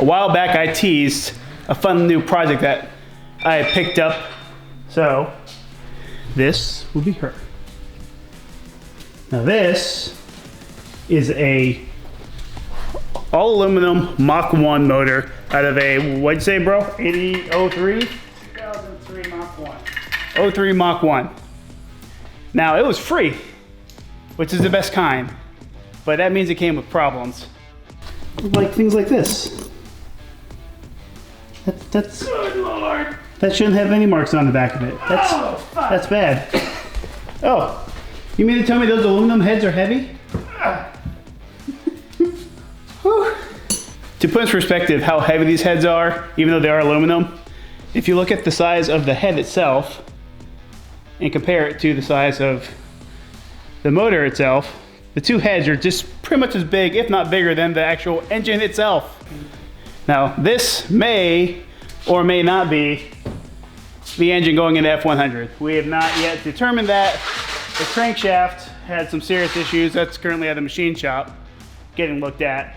a while back I teased a fun new project that I picked up. So this will be her. Now this is a all aluminum Mach 1 motor out of a, what'd you say, bro? 8003? 2003 Mach 1. 03 Mach 1. Now it was free, which is the best kind, but that means it came with problems. Like things like this. That's good Lord. That shouldn't have any marks on the back of it. That's bad. Oh, you mean to tell me those aluminum heads are heavy? To put in perspective how heavy these heads are, even though they are aluminum, if you look at the size of the head itself and compare it to the size of the motor itself, the two heads are just pretty much as big, if not bigger, than the actual engine itself. Now, this may or may not be the engine going into F100. We have not yet determined that. The crankshaft had some serious issues. That's currently at the machine shop getting looked at.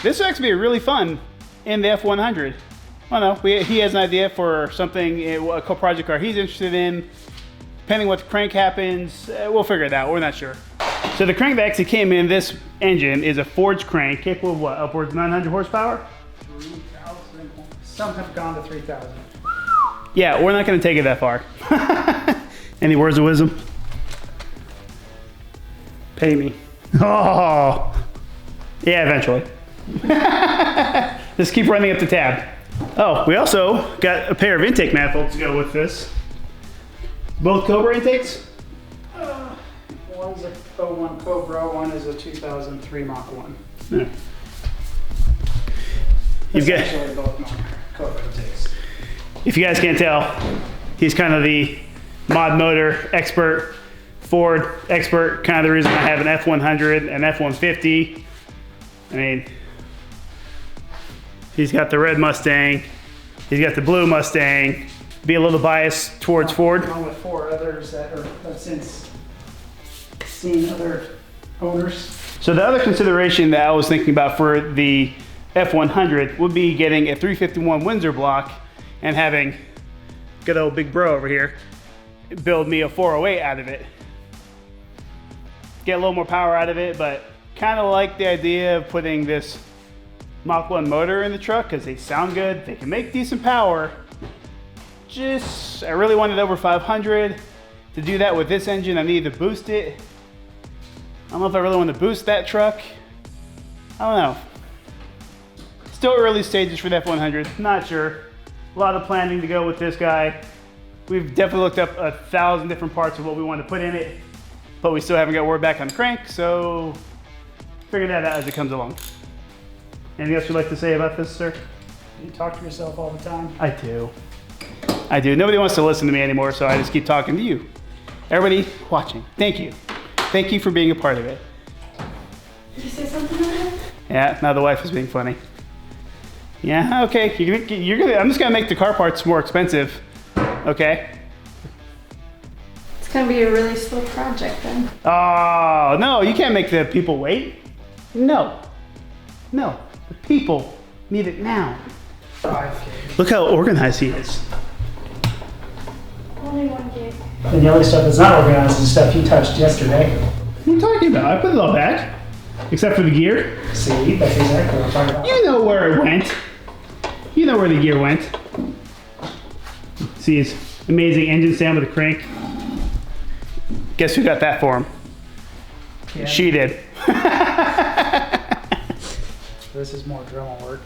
This will actually be really fun in the F100. I don't know, he has an idea for something, a project car he's interested in. Depending what the crank happens, we'll figure it out, we're not sure. So the crank that actually came in this engine is a forged crank, capable of what, upwards of 900 horsepower? 3,000, some have gone to 3,000. Yeah, we're not gonna take it that far. Any words of wisdom? Pay me. Oh, yeah, eventually. Just keep running up the tab. Oh, we also got a pair of intake manifolds to go with this. Both Cobra intakes? One's a 01 Cobra, one is a 2003 Mach 1. Yeah. You've got, Essentially both Cobra intakes. if you guys can't tell, he's kind of the mod motor expert, Ford expert, kind of the reason I have an F100 and F150. I mean, he's got the red Mustang, he's got the blue Mustang, be a little biased towards Ford. Along with 4 others that have since seen other owners. So the other consideration that I was thinking about for the F100 would be getting a 351 Windsor block and having good old big bro over here build me a 408 out of it. Get a little more power out of it, but kind of like the idea of putting this Mach 1 motor in the truck because they sound good, they can make decent power. I really wanted over 500. To do that with this engine, I needed to boost it. I don't know if I really want to boost that truck. I don't know. Still early stages for the F100, not sure. A lot of planning to go with this guy. We've definitely looked up 1,000 different parts of what we want to put in it, but we still haven't got word back on the crank, so figure that out as it comes along. Anything else you'd like to say about this, sir? You talk to yourself all the time. I do. I do. Nobody wants to listen to me anymore, so I just keep talking to you. Everybody watching, thank you. Thank you for being a part of it. Did you say something about it? Yeah, now the wife is being funny. Yeah, okay. I'm just gonna make the car parts more expensive. Okay. It's gonna be a really slow project then. Oh no, you can't make the people wait. No, the people need it now. 5K. Look how organized he is. Only 1 gig. And the only stuff that's not organized is the stuff you touched yesterday. What are you talking about? I put it all back, except for the gear. See, that's exactly what I'm talking about. You know where it went. You know where the gear went. See his amazing engine stand with a crank. Guess who got that for him? Yeah. She did. This is more Dremel work.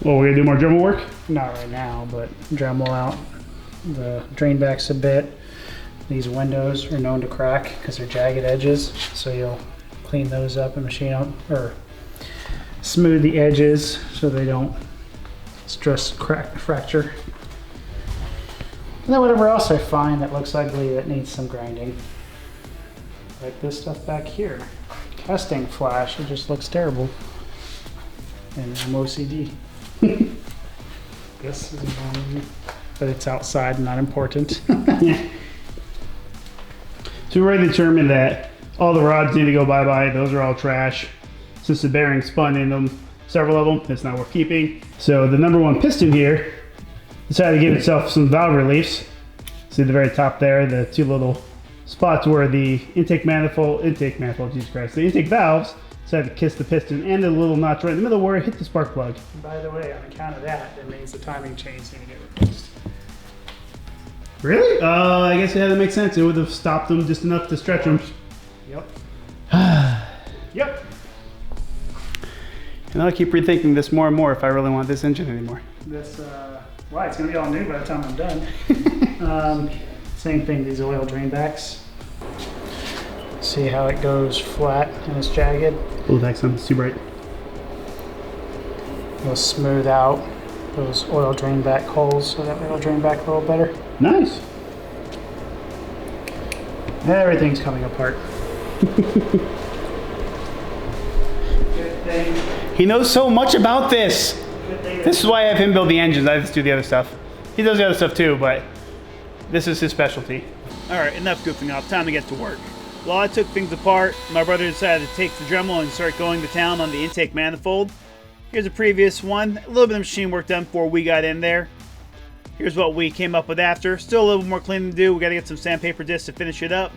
Well, we're gonna do more Dremel work? Not right now, but Dremel out the drain backs a bit. These windows are known to crack because they're jagged edges, so you'll clean those up and machine them, or smooth the edges so they don't stress fracture. And then whatever else I find that looks ugly that needs some grinding. Like this stuff back here. Casting flash, it just looks terrible. And I'm OCD. This is but it's outside, not important. Yeah. So we already determined that all the rods need to go bye-bye. Those are all trash since the bearing spun in them. several of them. It's not worth keeping. So the number one piston here decided to give itself some valve reliefs. See the very top there, the two little spots where the intake manifold, Jesus Christ, the intake valves decided to kiss the piston, and the little notch right in the middle where it hit the spark plug. And by the way, on account of that, that means the timing chain's gonna get replaced. Really? I guess it had to make sense. It would have stopped them just enough to stretch them. Yep. Yep. And I'll keep rethinking this more and more if I really want this engine anymore. This, well, it's gonna be all new by the time I'm done. Same thing, these oil drain backs. See how it goes flat and it's jagged? Oh, thanks, it's too bright. We'll smooth out those oil drain back holes so that it'll drain back a little better. Nice. Everything's coming apart. Good thing. He knows so much about this. This is why I have him build the engines. I just do the other stuff. He does the other stuff too, but this is his specialty. All right, enough goofing off. Time to get to work. While I took things apart, my brother decided to take the Dremel and start going to town on the intake manifold. Here's a previous one. A little bit of machine work done before we got in there. Here's what we came up with after. Still a little more cleaning to do. We got to get some sandpaper discs to finish it up.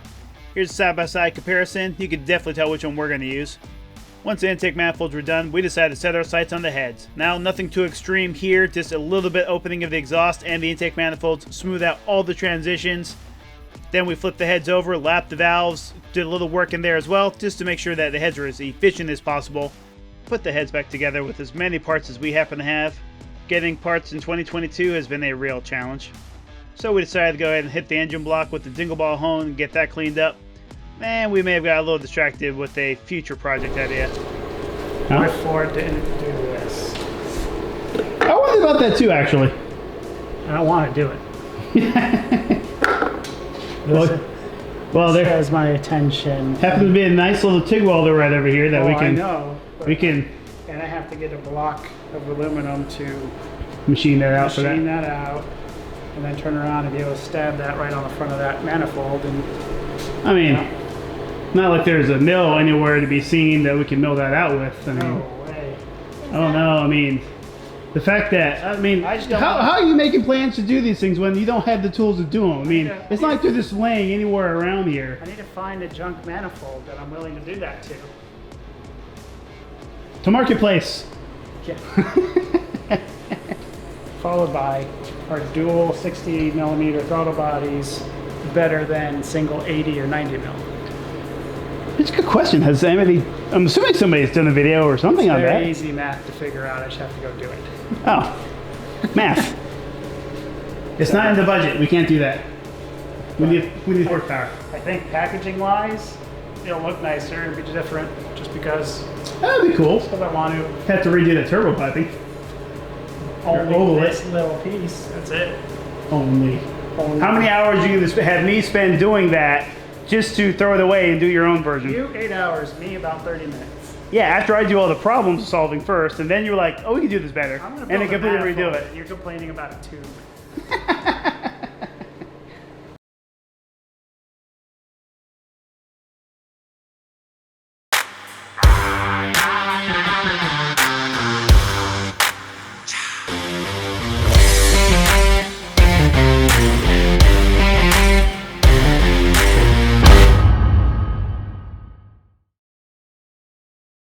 Here's a side-by-side comparison. You can definitely tell which one we're going to use. Once the intake manifolds were done, we decided to set our sights on the heads. Now, nothing too extreme here, just a little bit opening of the exhaust and the intake manifolds, smooth out all the transitions. Then we flipped the heads over, lapped the valves, did a little work in there as well, just to make sure that the heads were as efficient as possible. Put the heads back together with as many parts as we happen to have. Getting parts in 2022 has been a real challenge. So we decided to go ahead and hit the engine block with the dingle ball hone and get that cleaned up. And we may have got a little distracted with a future project idea. My Ford didn't do this. I wondered about that too, actually. I don't want to do it. Well, there has my attention. happens to be a nice little TIG welder right over here that Oh, we can. I know. And I have to get a block of aluminum to machine that out for machine that. that out, and then turn around and be able to stab that right on the front of that manifold. And I mean, not like there's a mill anywhere to be seen that we can mill that out with. I mean, no way. I don't know. I mean, the fact that, how are you making plans to do these things when you don't have the tools to do them? I mean, it's not like they're just laying anywhere around here. I need to find a junk manifold that I'm willing to do that to. To Marketplace. Yeah. Followed by our dual 60mm throttle bodies, better than single 80 or 90 mil. It's a good question. Has anybody? I'm assuming somebody's done a video or something on that. Very easy math to figure out. I just have to go do it. Oh, math. It's not in the budget. We can't do that. We need horsepower. I think packaging wise, it'll look nicer and be different just because That'd be cool. I want to Have to redo that turbo piping. only this little piece. That's it. Only. How many hours are you gonna have me spend doing that just to throw it away and do your own version? You 8 hours, me about 30 minutes. Yeah, after I do all the problem solving first, and then you're like, oh, we can do this better, I'm gonna and then build a completely redo manifold. it. You're complaining about a tube.